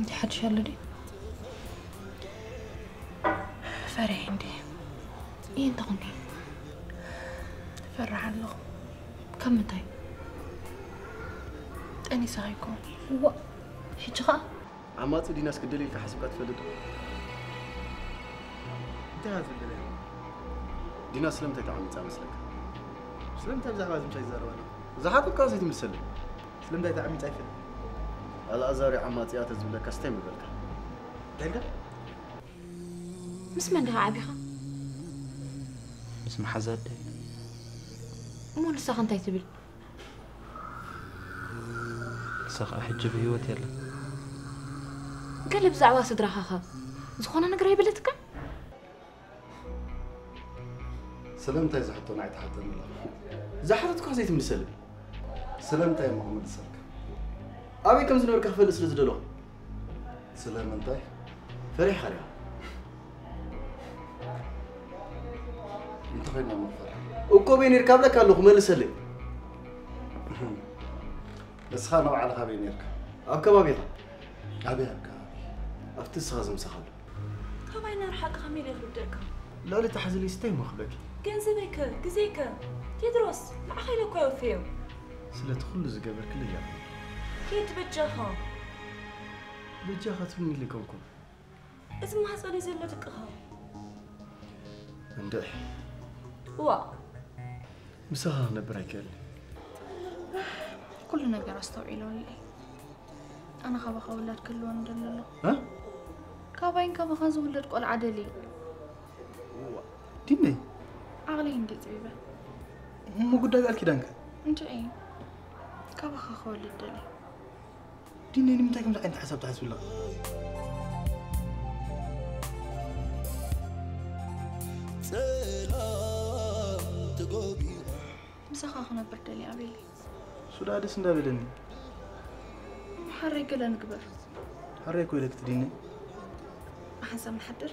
انت حد شالدي فرح عندي ايه انت غني فرح الله كم متى أني سايكون هو هجرة عماتو دي ناس كدليل كحسبك تفلد انتهت الدليل دي ناس سلمتك عمي تامسلك سلمتها بزعبة زمشي زاروانا زحاتو كاسيت مسلم سلمتها عمي تعرفين الازاري عماتي اتزم لك استمر بالك تلقى مس من ده عبيخة اسم حزاد مو لسه خنتي تبل سخ أحجب هيوت يلا قلب زعوا صدرها خا زخونا نقرأ بلتك سلمت يا زحتو نعيت حتى الله زحرت كاسيت مسلم سلمت يا محمد سرك أبي كم زنور كفل سرز دلو سلام انتي فريح خليها انت فين ما فرح وكوبين يركب لك قال له مال سلم بس خانوا على خبين يركب أبكى ما بيها أبي أبكى أفتس غزم سخل كما ينرحق خميل يفردك لا لا تحزلي ستي مخبك جنزبك جزيك تدرس مع خيلك وفيو سلا تخل زقبر كل يوم كي تبجها بجاها تبني لي كونكم إذا ما حصل يزلتك ها اندح وا مساها نبريك كل نقدر استوعيله لي أنا خبخ أولاد كلهم دلله ها كابين كابخ أزولد قول عدلي ديني عقلي عندي زيبة مو قد قال كده انك انت ايه كابخ أخولد دلي ديني اللي متاكم لك انت حسبت حسب الله مسخ أخنا بردلي أبيلي سودادس ندابلني حري كلا نكبر حريكو لك تديني أحسن محدر